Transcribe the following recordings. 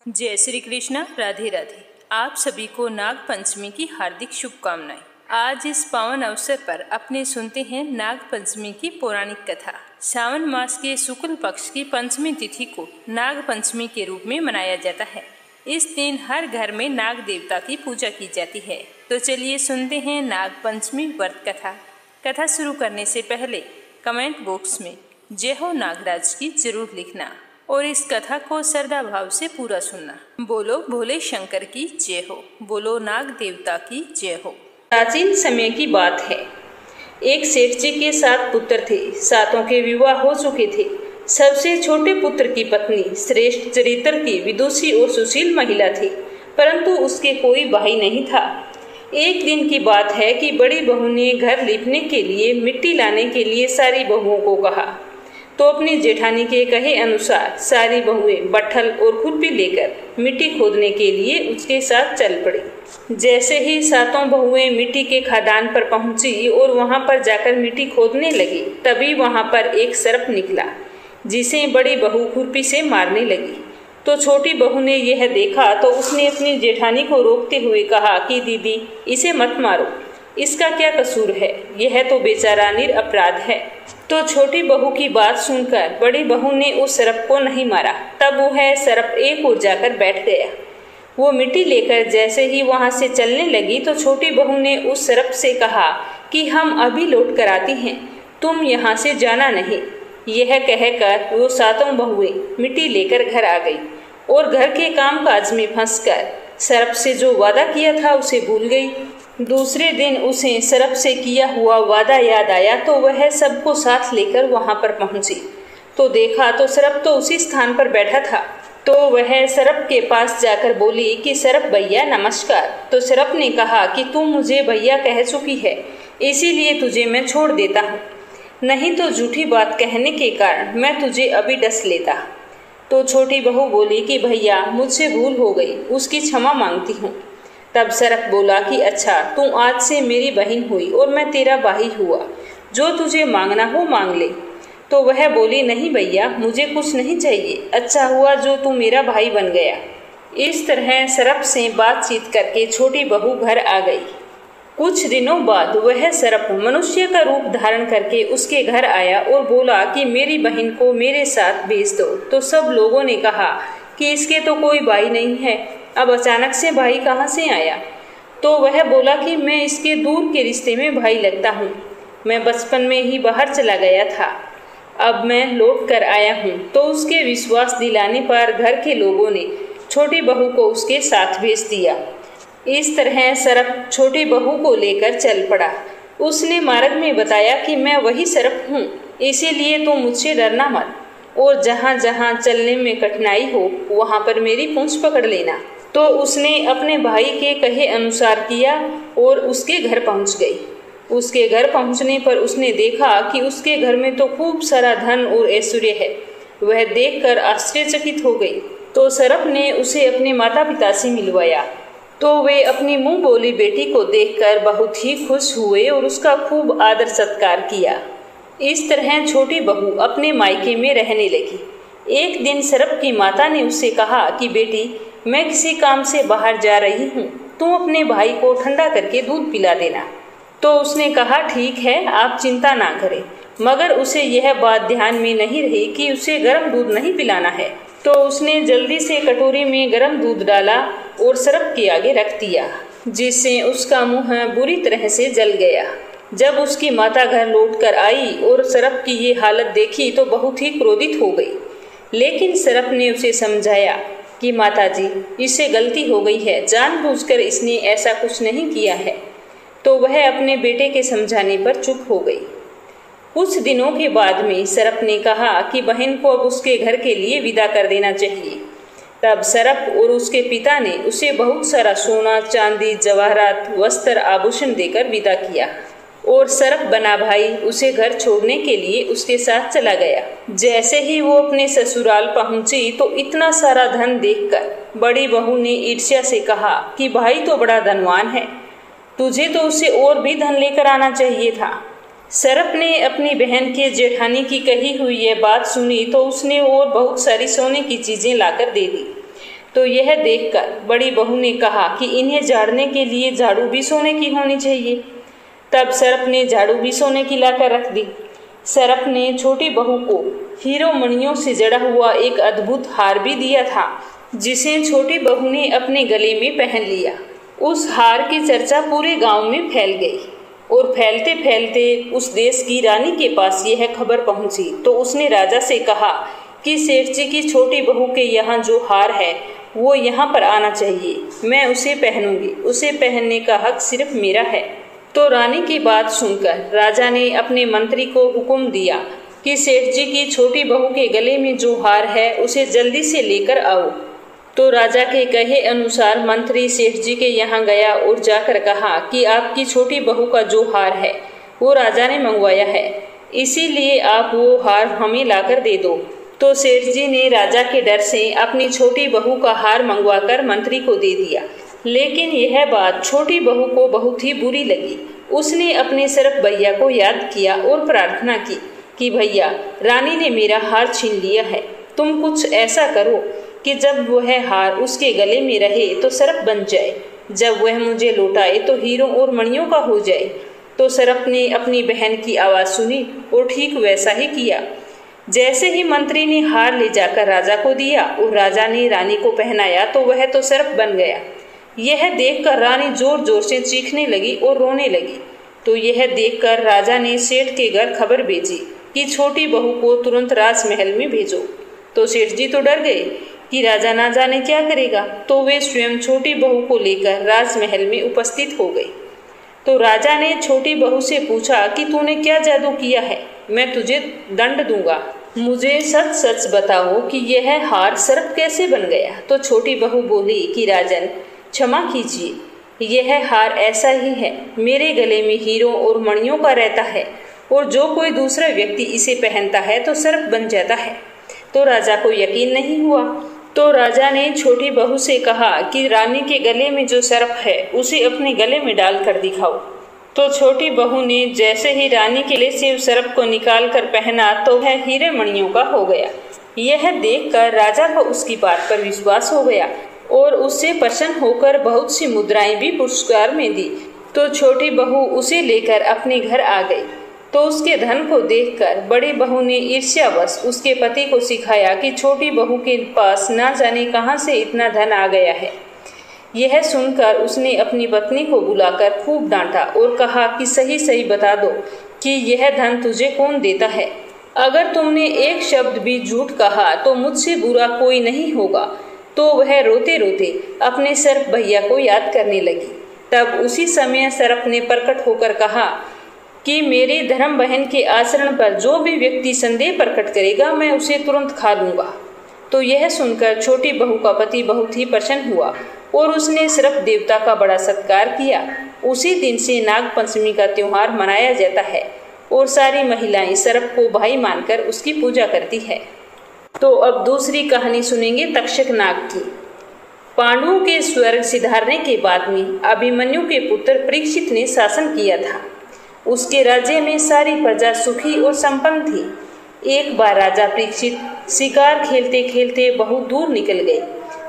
जय श्री कृष्णा। राधे राधे। आप सभी को नाग पंचमी की हार्दिक शुभकामनाएं। आज इस पावन अवसर पर अपने सुनते हैं नाग पंचमी की पौराणिक कथा। श्रावण मास के शुक्ल पक्ष की पंचमी तिथि को नाग पंचमी के रूप में मनाया जाता है। इस दिन हर घर में नाग देवता की पूजा की जाती है। तो चलिए सुनते हैं नाग पंचमी व्रत कथा। कथा शुरू करने से पहले कमेंट बॉक्स में जय हो नागराज की जरूर लिखना और इस कथा को श्रद्धा भाव से पूरा सुनना। बोलो भोले शंकर की जय हो, बोलो नाग देवता की जय हो। प्राचीन समय की बात है। एक सेठ जी के 7 पुत्र थे। 7 के विवाह हो चुके थे। सबसे छोटे पुत्र की पत्नी श्रेष्ठ चरित्र की विदुषी और सुशील महिला थी, परंतु उसके कोई भाई नहीं था। एक दिन की बात है कि बड़ी बहू ने घर लीपने के लिए मिट्टी लाने के लिए सारी बहुओं को कहा, तो अपनी जेठानी के कहे अनुसार सारी बहुएं बट्ठल और खुरपी लेकर मिट्टी खोदने के लिए उसके साथ चल पड़ी। जैसे ही 7 बहुएं मिट्टी के खदान पर पहुंची और वहां पर जाकर मिट्टी खोदने लगी, तभी वहां पर एक सर्प निकला, जिसे बड़ी बहू खुरपी से मारने लगी। तो छोटी बहू ने यह देखा तो उसने अपनी जेठानी को रोकते हुए कहा कि दीदी, इसे मत मारो, इसका क्या कसूर है, यह तो बेचारा निरपराध है। तो छोटी बहू की बात सुनकर बड़ी बहू ने उस सर्प को नहीं मारा। तब वह सर्प एक ओर जाकर बैठ गया। वो मिट्टी लेकर जैसे ही वहां से चलने लगी तो छोटी बहू ने उस सर्प से कहा कि हम अभी लौट कर आती हैं, तुम यहाँ से जाना नहीं। यह कहकर वो 7 बहुएं मिट्टी लेकर घर आ गई और घर के काम काज में फंसकर सर्प से जो वादा किया था उसे भूल गई। दूसरे दिन उसे सर्प से किया हुआ वादा याद आया, तो वह सबको साथ लेकर वहां पर पहुंची तो देखा तो सर्प तो उसी स्थान पर बैठा था। तो वह सर्प के पास जाकर बोली कि सर्प भैया नमस्कार। तो सर्प ने कहा कि तू मुझे भैया कह चुकी है, इसीलिए तुझे मैं छोड़ देता हूँ, नहीं तो झूठी बात कहने के कारण मैं तुझे अभी डस लेता। तो छोटी बहू बोली कि भैया मुझसे भूल हो गई, उसकी क्षमा मांगती हूँ। तब सर्प बोला कि अच्छा, तू आज से मेरी बहन हुई और मैं तेरा भाई हुआ, जो तुझे मांगना हो मांग ले। तो वह बोली नहीं भैया, मुझे कुछ नहीं चाहिए, अच्छा हुआ जो तू मेरा भाई बन गया। इस तरह सर्प से बातचीत करके छोटी बहू घर आ गई। कुछ दिनों बाद वह सर्प मनुष्य का रूप धारण करके उसके घर आया और बोला कि मेरी बहन को मेरे साथ भेज दो। तो सब लोगों ने कहा कि इसके तो कोई भाई नहीं है, अब अचानक से भाई कहाँ से आया। तो वह बोला कि मैं इसके दूर के रिश्ते में भाई लगता हूँ, मैं बचपन में ही बाहर चला गया था, अब मैं लौट कर आया हूँ। तो उसके विश्वास दिलाने पर घर के लोगों ने छोटी बहू को उसके साथ भेज दिया। इस तरह सर्प छोटी बहू को लेकर चल पड़ा। उसने मार्ग में बताया कि मैं वही सर्प हूँ, इसीलिए तो मुझसे डरना मत, और जहाँ जहाँ चलने में कठिनाई हो वहाँ पर मेरी पूंछ पकड़ लेना। तो उसने अपने भाई के कहे अनुसार किया और उसके घर पहुँच गई। उसके घर पहुँचने पर उसने देखा कि उसके घर में तो खूब सारा धन और ऐश्वर्य है। वह देखकर आश्चर्यचकित हो गई। तो सर्प ने उसे अपने माता पिता से मिलवाया। तो वे अपनी मुंह बोली बेटी को देखकर बहुत ही खुश हुए और उसका खूब आदर सत्कार किया। इस तरह छोटी बहू अपने मायके में रहने लगी। एक दिन सर्प की माता ने उससे कहा कि बेटी, मैं किसी काम से बाहर जा रही हूँ, तुम अपने भाई को ठंडा करके दूध पिला देना। तो उसने कहा ठीक है, आप चिंता ना करें, मगर उसे यह बात ध्यान में नहीं रही कि उसे गर्म दूध नहीं पिलाना है। तो उसने जल्दी से कटोरी में गर्म दूध डाला और सर्प के आगे रख दिया, जिससे उसका मुंह बुरी तरह से जल गया। जब उसकी माता घर लौटकर आई और सर्प की ये हालत देखी तो बहुत ही क्रोधित हो गई। लेकिन सर्प ने उसे समझाया कि माताजी, इससे गलती हो गई है, जानबूझकर इसने ऐसा कुछ नहीं किया है। तो वह अपने बेटे के समझाने पर चुप हो गई। कुछ दिनों के बाद में सर्प ने कहा कि बहन को अब उसके घर के लिए विदा कर देना चाहिए। तब सर्प और उसके पिता ने उसे बहुत सारा सोना, चांदी, जवाहरात, वस्त्र, आभूषण देकर विदा किया और सर्प बना भाई उसे घर छोड़ने के लिए उसके साथ चला गया। जैसे ही वो अपने ससुराल पहुंची तो इतना सारा धन देखकर बड़ी बहू ने ईर्ष्या से कहा कि भाई तो बड़ा धनवान है, तुझे तो उसे और भी धन लेकर आना चाहिए था। सर्प ने अपनी बहन के जेठानी की कही हुई यह बात सुनी तो उसने और बहुत सारी सोने की चीजें लाकर दे दी। तो यह देखकर बड़ी बहू ने कहा कि इन्हें झाड़ने के लिए झाड़ू भी सोने की होनी चाहिए। तब सरप ने झाड़ू भी सोने की लाकर रख दी। सरप ने छोटी बहू को हीरो मणियों से जड़ा हुआ एक अद्भुत हार भी दिया था, जिसे छोटी बहू ने अपने गले में पहन लिया। उस हार की चर्चा पूरे गांव में फैल गई और फैलते फैलते उस देश की रानी के पास यह खबर पहुंची। तो उसने राजा से कहा कि सेठ जी की छोटी बहू के यहाँ जो हार है वो यहाँ पर आना चाहिए, मैं उसे पहनूंगी, उसे पहनने का हक सिर्फ मेरा है। तो रानी की बात सुनकर राजा ने अपने मंत्री को हुक्म दिया कि सेठ जी की छोटी बहू के गले में जो हार है उसे जल्दी से लेकर आओ। तो राजा के कहे अनुसार मंत्री सेठ जी के यहाँ गया और जाकर कहा कि आपकी छोटी बहू का जो हार है वो राजा ने मंगवाया है, इसीलिए आप वो हार हमें लाकर दे दो। तो सेठ जी ने राजा के डर से अपनी छोटी बहू का हार मंगवाकर मंत्री को दे दिया। लेकिन यह बात छोटी बहू को बहुत ही बुरी लगी। उसने अपने सरप भैया को याद किया और प्रार्थना की कि भैया, रानी ने मेरा हार छीन लिया है, तुम कुछ ऐसा करो कि जब वह हार उसके गले में रहे तो सरप बन जाए, जब वह मुझे लौटाए तो हीरों और मणियों का हो जाए। तो सरप ने अपनी बहन की आवाज़ सुनी और ठीक वैसा ही किया। जैसे ही मंत्री ने हार ले जाकर राजा को दिया और राजा ने रानी को पहनाया तो वह तो सरप बन गया। यह देखकर रानी जोर जोर से चीखने लगी और रोने लगी। तो यह देखकर राजा ने सेठ के घर खबर भेजी कि छोटी बहू को तुरंत राजमहल में भेजो। तो सेठ जी तो डर गए कि राजा ना जाने क्या करेगा, तो वे स्वयं छोटी बहू को लेकर राजमहल में उपस्थित हो गए। तो राजा ने छोटी बहू से पूछा कि तूने क्या जादू किया है, मैं तुझे दंड दूंगा, मुझे सच सच बताओ कि यह हार सरप कैसे बन गया। तो छोटी बहू बोली कि राजन क्षमा कीजिए, यह हार ऐसा ही है, मेरे गले में हीरों और मणियों का रहता है और जो कोई दूसरा व्यक्ति इसे पहनता है तो सरप बन जाता है। तो राजा को यकीन नहीं हुआ। तो राजा ने छोटी बहू से कहा कि रानी के गले में जो सरप है उसे अपने गले में डाल कर दिखाओ। तो छोटी बहू ने जैसे ही रानी के गले से सरप को निकाल कर पहना तो वह हीरे मणियों का हो गया। यह देखकर राजा को उसकी बात पर विश्वास हो गया और उससे प्रसन्न होकर बहुत सी मुद्राएं भी पुरस्कार में दी। तो छोटी बहू उसे लेकर अपने घर आ गई। तो उसके धन को देखकर बड़ी बहू ने ईर्ष्यावश उसके पति को सिखाया कि छोटी बहू के पास ना जाने कहां से इतना धन आ गया है। यह सुनकर उसने अपनी पत्नी को बुलाकर खूब डांटा और कहा कि सही सही बता दो कि यह धन तुझे कौन देता है। अगर तुमने एक शब्द भी झूठ कहा तो मुझसे बुरा कोई नहीं होगा। तो वह रोते रोते अपने सरप भैया को याद करने लगी। तब उसी समय सरप ने प्रकट होकर कहा कि मेरे धर्म बहन के आचरण पर जो भी व्यक्ति संदेह प्रकट करेगा मैं उसे तुरंत खा लूंगा। तो यह सुनकर छोटी बहू का पति बहुत ही प्रसन्न हुआ और उसने सरप देवता का बड़ा सत्कार किया। उसी दिन से नाग पंचमी का त्योहार मनाया जाता है और सारी महिलाएं सरप को भाई मानकर उसकी पूजा करती है। तो अब दूसरी कहानी सुनेंगे तक्षक नाग की। पांडवों के स्वर्ग सिधारने के बाद में अभिमन्यु के पुत्र परीक्षित ने शासन किया था। उसके राज्य में सारी प्रजा सुखी और संपन्न थी। एक बार राजा परीक्षित शिकार खेलते खेलते बहुत दूर निकल गए।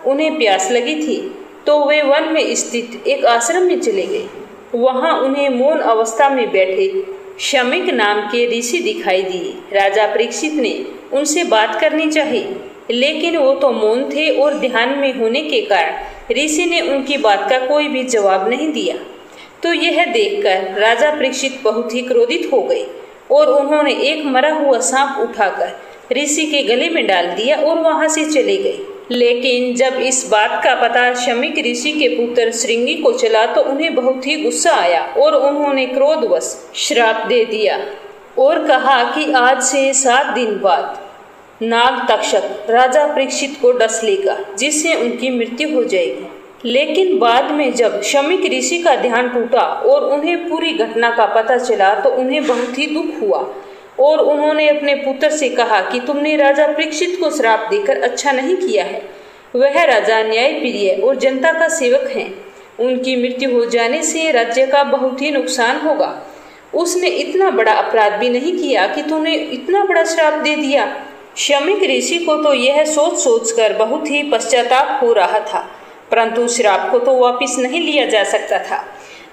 उन्हें प्यास लगी थी तो वे वन में स्थित एक आश्रम में चले गए। वहां उन्हें मौन अवस्था में बैठे शमिक नाम के ऋषि दिखाई दिए। राजा परीक्षित ने उनसे बात करनी चाहिए, लेकिन वो तो मौन थे और ध्यान में होने के कारण ऋषि ने उनकी बात का कोई भी जवाब नहीं दिया। तो यह देखकर राजा परीक्षित बहुत ही क्रोधित हो गए और उन्होंने एक मरा हुआ सांप उठाकर ऋषि के गले में डाल दिया और वहां से चले गए। लेकिन जब इस बात का पता शमिक ऋषि के पुत्र श्रृंगी को चला तो उन्हें बहुत ही गुस्सा आया और उन्होंने क्रोधवश श्राप दे दिया और कहा कि आज से 7 दिन बाद नाग तक्षक राजा परीक्षित को डस लेगा, जिससे उनकी मृत्यु हो जाएगी। लेकिन बाद में जब शमिक ऋषि का ध्यान टूटा और उन्हें पूरी घटना का पता चला तो उन्हें बहुत ही दुख हुआ और उन्होंने अपने पुत्र से कहा कि तुमने राजा परीक्षित को श्राप देकर अच्छा नहीं किया है। वह राजा न्यायप्रिय और जनता का सेवक हैं। उनकी मृत्यु हो जाने से राज्य का बहुत ही नुकसान होगा। उसने इतना बड़ा अपराध भी नहीं किया कि तूने इतना बड़ा श्राप दे दिया। शमीक ऋषि को तो यह सोच सोचकर बहुत ही पश्चाताप हो रहा था, परंतु श्राप को तो वापिस नहीं लिया जा सकता था।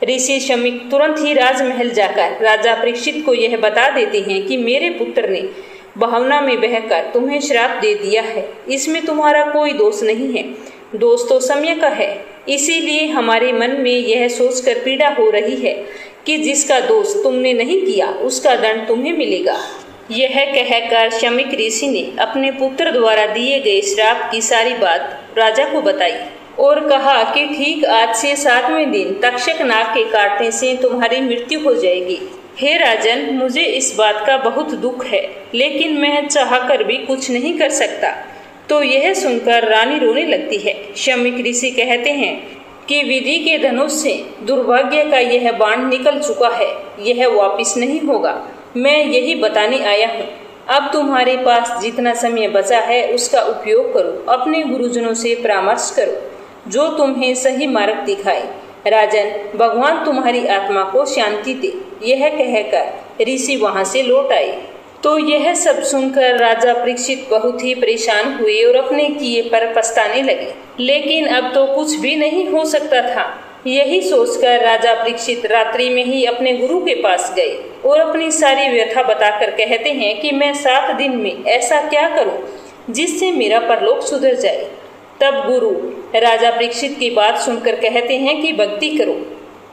ऋषि शमीक तुरंत ही राजमहल जाकर राजा परीक्षित को यह बता देते हैं कि मेरे पुत्र ने भावना में बहकर तुम्हें श्राप दे दिया है। इसमें तुम्हारा कोई दोष नहीं है, दोष तो समय का है। इसीलिए हमारे मन में यह सोचकर पीड़ा हो रही है कि जिसका दोष तुमने नहीं किया उसका दंड तुम्हें मिलेगा। यह कहकर शमीक ऋषि ने अपने पुत्र द्वारा दिए गए श्राप की सारी बात राजा को बताई और कहा कि ठीक आज से 7वें दिन तक्षक नाग के काटने से तुम्हारी मृत्यु हो जाएगी। हे राजन, मुझे इस बात का बहुत दुख है, लेकिन मैं चाहकर भी कुछ नहीं कर सकता। तो यह सुनकर रानी रोने लगती है। शमीक ऋषि कहते हैं कि विधि के धनुष से दुर्भाग्य का यह बाण निकल चुका है, यह वापिस नहीं होगा। मैं यही बताने आया हूँ। अब तुम्हारे पास जितना समय बचा है उसका उपयोग करो, अपने गुरुजनों से परामर्श करो जो तुम्हें सही मार्ग दिखाए। राजन, भगवान तुम्हारी आत्मा को शांति दे। यह कहकर ऋषि वहां से लौट आए। तो यह सब सुनकर राजा परीक्षित बहुत ही परेशान हुए और अपने किए पर पछताने लगे। लेकिन अब तो कुछ भी नहीं हो सकता था। यही सोचकर राजा परीक्षित रात्रि में ही अपने गुरु के पास गए और अपनी सारी व्यथा बताकर कहते हैं कि मैं 7 दिन में ऐसा क्या करूं जिससे मेरा परलोक सुधर जाए। तब गुरु राजा परीक्षित की बात सुनकर कहते हैं कि भक्ति करो,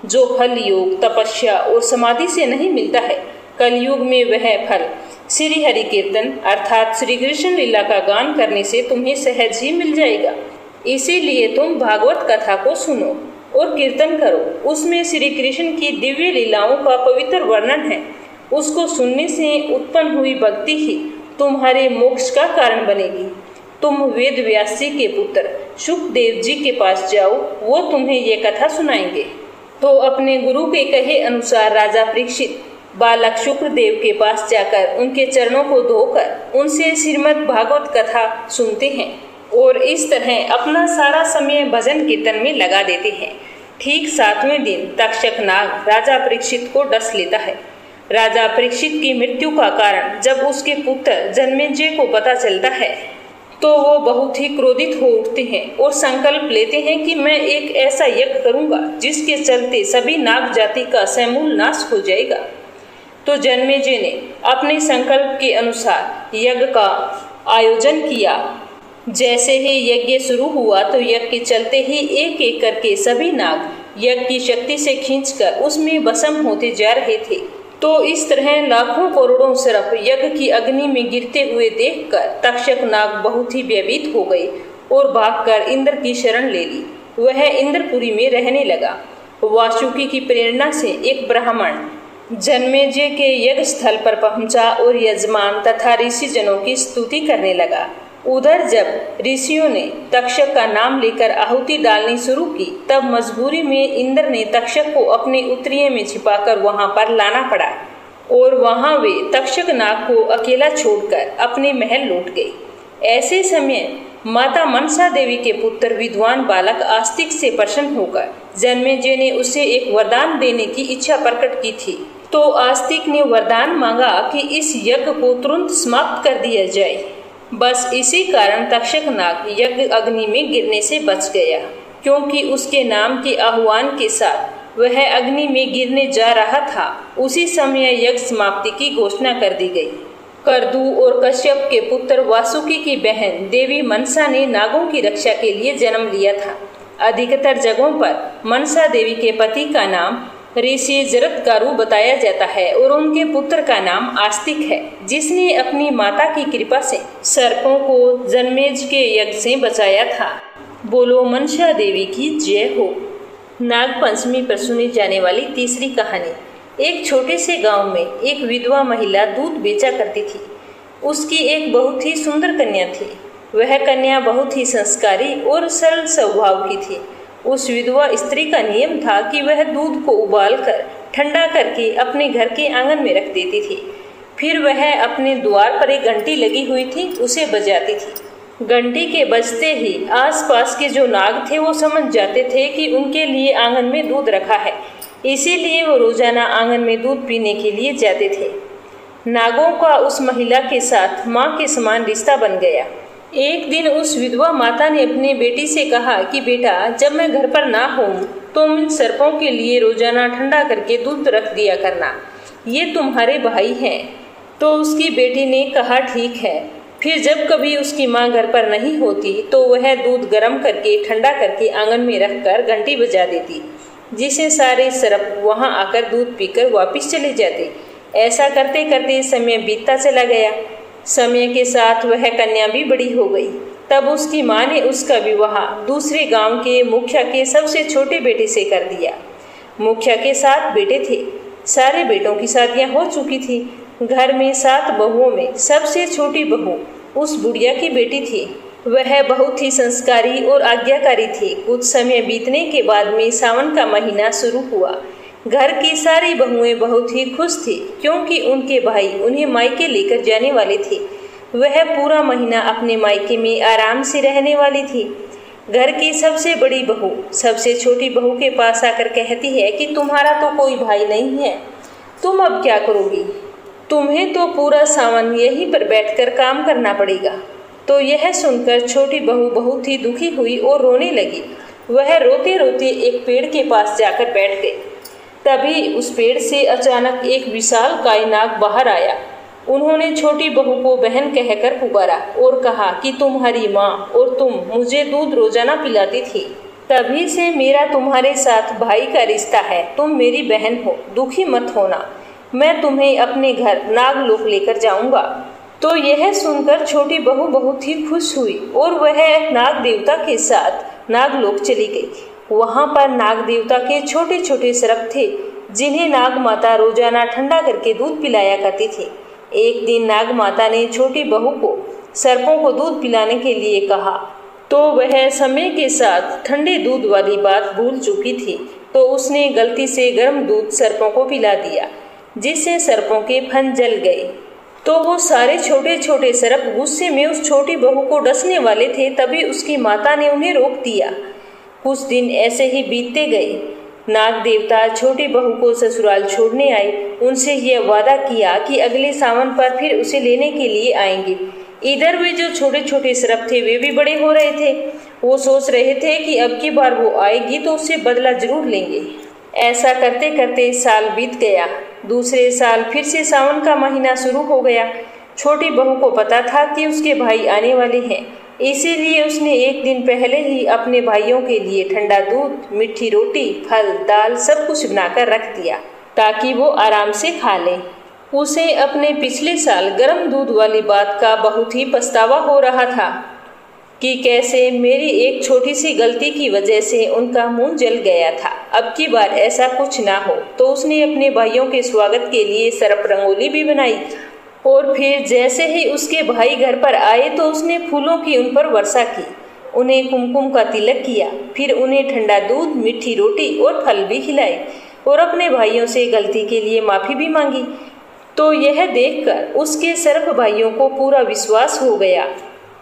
जो फल योग, तपस्या और समाधि से नहीं मिलता है। कलयुग में वह फल श्री हरि कीर्तन अर्थात श्री कृष्ण लीला का गान करने से तुम्हें सहज ही मिल जाएगा। इसीलिए तुम भागवत कथा को सुनो और कीर्तन करो। उसमें श्री कृष्ण की दिव्य लीलाओं का पवित्र वर्णन है। उसको सुनने से उत्पन्न हुई भक्ति ही तुम्हारे मोक्ष का कारण बनेगी। तुम वेद व्यास जी के पुत्र शुकदेव जी के पास जाओ, वो तुम्हें ये कथा सुनाएंगे। तो अपने गुरु के कहे अनुसार राजा परीक्षित बालक शुक्रदेव के पास जाकर उनके चरणों को धोकर उनसे श्रीमद् भागवत कथा सुनते हैं और इस तरह अपना सारा समय भजन कीर्तन में लगा देते हैं। ठीक 7वें दिन तक्षक नाग राजा परीक्षित को डस लेता है। राजा परीक्षित की मृत्यु का कारण जब उसके पुत्र जन्मेजय को पता चलता है तो वो बहुत ही क्रोधित हो उठते हैं और संकल्प लेते हैं कि मैं एक ऐसा यज्ञ करूंगा जिसके चलते सभी नाग जाति का समूल नाश हो जाएगा। तो जन्मेजय ने अपने संकल्प के अनुसार यज्ञ का आयोजन किया। जैसे ही यज्ञ शुरू हुआ तो यज्ञ के चलते ही एक एक करके सभी नाग यज्ञ की शक्ति से खींचकर उसमें भस्म होते जा रहे थे। तो इस तरह लाखों करोड़ों सर्प यज्ञ की अग्नि में गिरते हुए देखकर तक्षक नाग बहुत ही भयभीत हो गए और भागकर इंद्र की शरण ले ली। वह इंद्रपुरी में रहने लगा। वासुकी की प्रेरणा से एक ब्राह्मण जन्मेजय के यज्ञ स्थल पर पहुंचा और यजमान तथा ऋषि जनों की स्तुति करने लगा। उधर जब ऋषियों ने तक्षक का नाम लेकर आहुति डालनी शुरू की तब मजबूरी में इंद्र ने तक्षक को अपने उत्तरीय में छिपाकर वहां पर लाना पड़ा और वहां वे तक्षक नाग को अकेला छोड़कर अपने महल लौट गए। ऐसे समय माता मनसा देवी के पुत्र विद्वान बालक आस्तिक से प्रसन्न होकर जन्मेजय ने उसे एक वरदान देने की इच्छा प्रकट की थी। तो आस्तिक ने वरदान मांगा कि इस यज्ञ को तुरंत समाप्त कर दिया जाए। बस इसी कारण तक्षक नाग यज्ञ अग्नि में गिरने से बच गया, क्योंकि उसके नाम के आह्वान के साथ वह अग्नि में गिरने जा रहा था। उसी समय यज्ञ समाप्ति की घोषणा कर दी गई। करदू और कश्यप के पुत्र वासुकी की बहन देवी मनसा ने नागों की रक्षा के लिए जन्म लिया था। अधिकतर जगहों पर मनसा देवी के पति का नाम ऋषि जरत्कारु बताया जाता है और उनके पुत्र का नाम आस्तिक है, जिसने अपनी माता की कृपा से सर्पों को जन्मेज के यज्ञ से बचाया था। बोलो मनसा देवी की जय हो। नाग पंचमी पर सुनी जाने वाली तीसरी कहानी। एक छोटे से गांव में एक विधवा महिला दूध बेचा करती थी। उसकी एक बहुत ही सुंदर कन्या थी। वह कन्या बहुत ही संस्कारी और सरल स्वभाव की थी। उस विधवा स्त्री का नियम था कि वह दूध को उबालकर ठंडा करके अपने घर के आंगन में रख देती थी। फिर वह अपने द्वार पर एक घंटी लगी हुई थी, उसे बजाती थी। घंटी के बजते ही आसपास के जो नाग थे वो समझ जाते थे कि उनके लिए आंगन में दूध रखा है। इसीलिए वो रोजाना आंगन में दूध पीने के लिए जाते थे। नागों का उस महिला के साथ माँ के समान रिश्ता बन गया। एक दिन उस विधवा माता ने अपनी बेटी से कहा कि बेटा, जब मैं घर पर ना हूँ तुम इन सर्पों के लिए रोजाना ठंडा करके दूध रख दिया करना, ये तुम्हारे भाई हैं। तो उसकी बेटी ने कहा ठीक है। फिर जब कभी उसकी माँ घर पर नहीं होती तो वह दूध गर्म करके ठंडा करके आंगन में रखकर घंटी बजा देती, जिसे सारे सर्प वहां आकर दूध पीकर वापस चले जाते। ऐसा करते करते समय बीतता चला गया। समय के साथ वह कन्या भी बड़ी हो गई। तब उसकी माँ ने उसका विवाह दूसरे गांव के मुखिया के सबसे छोटे बेटे से कर दिया। मुखिया के 7 बेटे थे। सारे बेटों की शादियां हो चुकी थी। घर में 7 बहुओं में सबसे छोटी बहू उस बुढ़िया की बेटी थी। वह बहुत ही संस्कारी और आज्ञाकारी थी। कुछ समय बीतने के बाद में सावन का महीना शुरू हुआ। घर की सारी बहुएं बहुत ही खुश थी, क्योंकि उनके भाई उन्हें मायके लेकर जाने वाले थे। वह पूरा महीना अपने मायके में आराम से रहने वाली थी। घर की सबसे बड़ी बहू सबसे छोटी बहू के पास आकर कहती है कि तुम्हारा तो कोई भाई नहीं है, तुम अब क्या करोगी? तुम्हें तो पूरा सावन यहीं पर बैठकर काम करना पड़ेगा। तो यह सुनकर छोटी बहू बहुत ही दुखी हुई और रोने लगी। वह रोते रोते एक पेड़ के पास जाकर बैठ गई। तभी उस पेड़ से अचानक एक विशालकाय नाग बाहर आया। उन्होंने छोटी बहू को बहन कहकर पुकारा और कहा कि तुम्हारी माँ और तुम मुझे दूध रोजाना पिलाती थी, तभी से मेरा तुम्हारे साथ भाई का रिश्ता है। तुम मेरी बहन हो, दुखी मत होना, मैं तुम्हें अपने घर नागलोक लेकर जाऊंगा। तो यह सुनकर छोटी बहू बहुत ही खुश हुई और वह नाग देवता के साथ नागलोक चली गई। वहां पर नाग देवता के छोटे छोटे सर्प थे, जिन्हें नाग माता रोजाना ठंडा करके दूध पिलाया करती थी। एक दिन नाग माता ने छोटी बहू को सर्पों को दूध पिलाने के लिए कहा, तो वह समय के साथ ठंडे दूध वाली बात भूल चुकी थी। तो उसने गलती से गर्म दूध सर्पों को पिला दिया, जिससे सर्पों के फन जल गए। तो वो सारे छोटे छोटे सर्प गुस्से में उस छोटी बहू को डसने वाले थे। तभी उसकी माता ने उन्हें रोक दिया। कुछ दिन ऐसे ही बीतते गए। नाग देवता छोटी बहू को ससुराल छोड़ने आए। उनसे यह वादा किया कि अगले सावन पर फिर उसे लेने के लिए आएंगे। इधर वे जो छोटे छोटे सर्प थे वे भी बड़े हो रहे थे। वो सोच रहे थे कि अब की बार वो आएगी तो उससे बदला जरूर लेंगे। ऐसा करते करते साल बीत गया। दूसरे साल फिर से सावन का महीना शुरू हो गया। छोटी बहू को पता था कि उसके भाई आने वाले हैं, इसीलिए उसने एक दिन पहले ही अपने भाइयों के लिए ठंडा दूध, मीठी रोटी, फल, दाल सब कुछ बनाकर रख दिया, ताकि वो आराम से खा लें। उसे अपने पिछले साल गर्म दूध वाली बात का बहुत ही पछतावा हो रहा था कि कैसे मेरी एक छोटी सी गलती की वजह से उनका मुंह जल गया था। अब की बार ऐसा कुछ ना हो। तो उसने अपने भाइयों के स्वागत के लिए सर्प रंगोली भी बनाई और फिर जैसे ही उसके भाई घर पर आए तो उसने फूलों की उन पर वर्षा की, उन्हें कुमकुम का तिलक किया, फिर उन्हें ठंडा दूध, मीठी रोटी और फल भी खिलाए और अपने भाइयों से गलती के लिए माफी भी मांगी। तो यह देखकर उसके सर्प भाइयों को पूरा विश्वास हो गया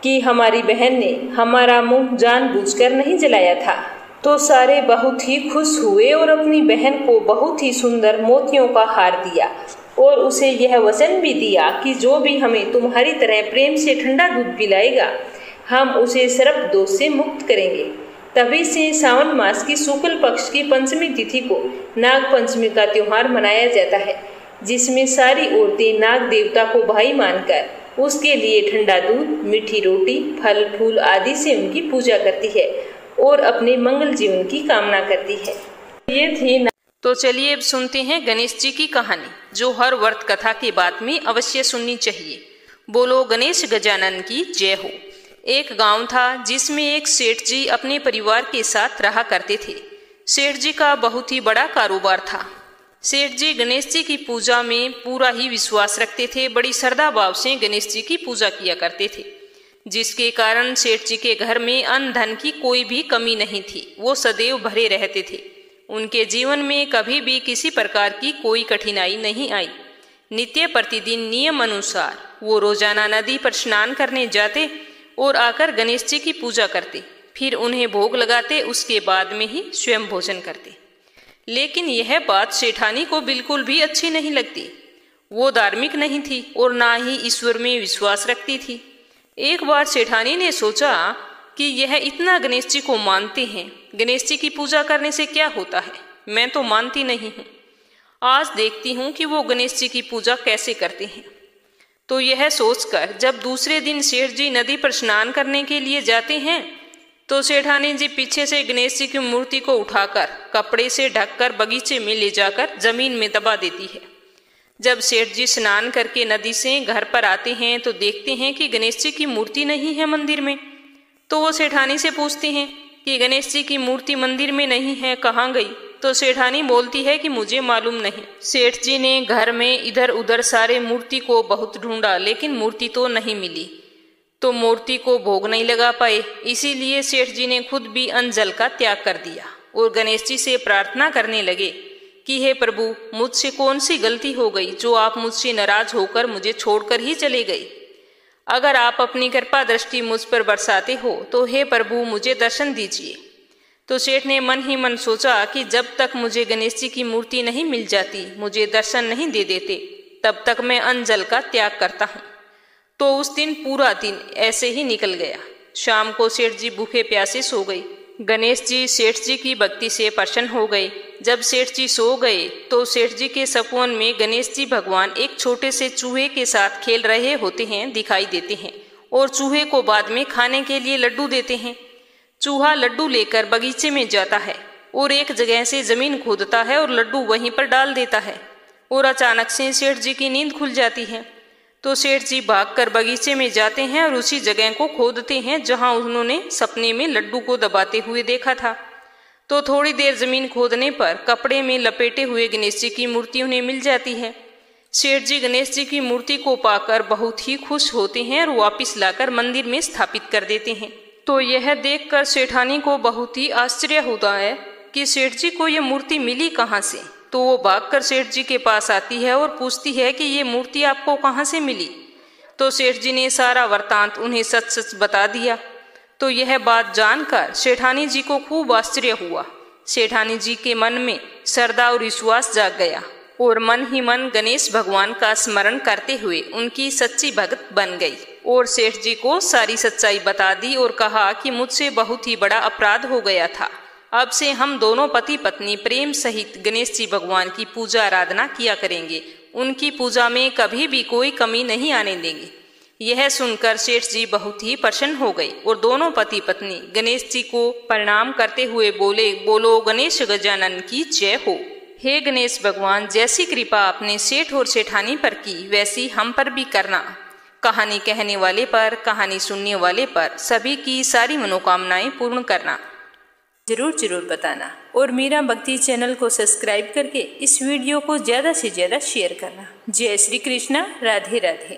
कि हमारी बहन ने हमारा मुंह जानबूझकर नहीं जलाया था। तो सारे बहुत ही खुश हुए और अपनी बहन को बहुत ही सुंदर मोतियों का हार दिया और उसे यह वचन भी दिया कि जो भी हमें तुम्हारी तरह प्रेम से ठंडा दूध पिलाएगा, हम उसे सर्प दोष से मुक्त करेंगे। तभी से सावन मास की शुक्ल पक्ष की पंचमी तिथि को नाग पंचमी का त्योहार मनाया जाता है, जिसमें सारी औरतें नाग देवता को भाई मानकर उसके लिए ठंडा दूध, मीठी रोटी, फल फूल आदि से उनकी पूजा करती है और अपने मंगल जीवन की कामना करती है। ये थी तो चलिए अब सुनते हैं गणेश जी की कहानी, जो हर व्रत कथा के बाद में अवश्य सुननी चाहिए। बोलो गणेश गजानन की जय हो। एक गांव था जिसमें एक सेठ जी अपने परिवार के साथ रहा करते थे। सेठ जी का बहुत ही बड़ा कारोबार था। सेठ जी गणेश जी की पूजा में पूरा ही विश्वास रखते थे। बड़ी श्रद्धा भाव से गणेश जी की पूजा किया करते थे, जिसके कारण सेठ जी के घर में अन्न धन की कोई भी कमी नहीं थी। वो सदैव भरे रहते थे। उनके जीवन में कभी भी किसी प्रकार की कोई कठिनाई नहीं आई। नित्य प्रतिदिन नियम अनुसार वो रोजाना नदी पर स्नान करने जाते और आकर गणेश जी की पूजा करते, फिर उन्हें भोग लगाते, उसके बाद में ही स्वयं भोजन करते। लेकिन यह बात सेठानी को बिल्कुल भी अच्छी नहीं लगती। वो धार्मिक नहीं थी और ना ही ईश्वर में विश्वास रखती थी। एक बार सेठानी ने सोचा कि यह इतना गणेश जी को मानते हैं, गणेश जी की पूजा करने से क्या होता है, मैं तो मानती नहीं हूँ। आज देखती हूँ कि वो गणेश जी की पूजा कैसे करते हैं। तो यह सोचकर जब दूसरे दिन सेठ जी नदी पर स्नान करने के लिए जाते हैं तो सेठानी जी पीछे से गणेश जी की मूर्ति को उठाकर कपड़े से ढककर बगीचे में ले जाकर जमीन में दबा देती है। जब सेठ जी स्नान करके नदी से घर पर आते हैं तो देखते हैं कि गणेश जी की मूर्ति नहीं है मंदिर में। तो वो सेठानी से पूछते हैं कि गणेश जी की मूर्ति मंदिर में नहीं है, कहाँ गई? तो सेठानी बोलती है कि मुझे मालूम नहीं। सेठ जी ने घर में इधर उधर सारे मूर्ति को बहुत ढूंढा लेकिन मूर्ति तो नहीं मिली, तो मूर्ति को भोग नहीं लगा पाए। इसीलिए सेठ जी ने खुद भी अन्न जल का त्याग कर दिया और गणेश जी से प्रार्थना करने लगे कि हे प्रभु, मुझसे कौन सी गलती हो गई जो आप मुझसे नाराज होकर मुझे छोड़कर ही चले गए। अगर आप अपनी कृपा दृष्टि मुझ पर बरसाते हो तो हे प्रभु मुझे दर्शन दीजिए। तो सेठ ने मन ही मन सोचा कि जब तक मुझे गणेश जी की मूर्ति नहीं मिल जाती, मुझे दर्शन नहीं दे देते, तब तक मैं अन्न जल का त्याग करता हूँ। तो उस दिन पूरा दिन ऐसे ही निकल गया। शाम को सेठ जी भूखे प्यासे सो गए। गणेश जी सेठ जी की भक्ति से प्रसन्न हो गए। जब सेठ जी सो गए तो सेठ जी के सपन में गणेश जी भगवान एक छोटे से चूहे के साथ खेल रहे होते हैं दिखाई देते हैं और चूहे को बाद में खाने के लिए लड्डू देते हैं। चूहा लड्डू लेकर बगीचे में जाता है और एक जगह से जमीन खोदता है और लड्डू वहीं पर डाल देता है और अचानक से सेठ जी की नींद खुल जाती है। तो सेठ जी भागकर बगीचे में जाते हैं और उसी जगह को खोदते हैं जहां उन्होंने सपने में लड्डू को दबाते हुए देखा था। तो थोड़ी देर जमीन खोदने पर कपड़े में लपेटे हुए गणेश जी की मूर्ति उन्हें मिल जाती है। सेठ जी गणेश जी की मूर्ति को पाकर बहुत ही खुश होते हैं और वापिस लाकर मंदिर में स्थापित कर देते हैं। तो यह देखकर सेठानी को बहुत ही आश्चर्य होता है कि सेठ जी को यह मूर्ति मिली कहाँ से। तो वो भागकर सेठ जी के पास आती है और पूछती है कि ये मूर्ति आपको कहाँ से मिली। तो सेठ जी ने सारा वृत्तांत उन्हें सच सच बता दिया। तो यह बात जानकर सेठानी जी को खूब आश्चर्य हुआ। सेठानी जी के मन में श्रद्धा और विश्वास जाग गया और मन ही मन गणेश भगवान का स्मरण करते हुए उनकी सच्ची भक्त बन गई और सेठ जी को सारी सच्चाई बता दी और कहा कि मुझसे बहुत ही बड़ा अपराध हो गया था। अब से हम दोनों पति पत्नी प्रेम सहित गणेश जी भगवान की पूजा आराधना किया करेंगे, उनकी पूजा में कभी भी कोई कमी नहीं आने देंगे। यह सुनकर सेठ जी बहुत ही प्रसन्न हो गए और दोनों पति पत्नी गणेश जी को प्रणाम करते हुए बोले, बोलो गणेश गजानन की जय हो। हे गणेश भगवान, जैसी कृपा आपने सेठ और सेठानी पर की वैसी हम पर भी करना। कहानी कहने वाले पर, कहानी सुनने वाले पर सभी की सारी मनोकामनाएं पूर्ण करना। जरूर बताना और मीरा भक्ति चैनल को सब्सक्राइब करके इस वीडियो को ज़्यादा से ज़्यादा शेयर करना। जय श्री कृष्णा, राधे राधे।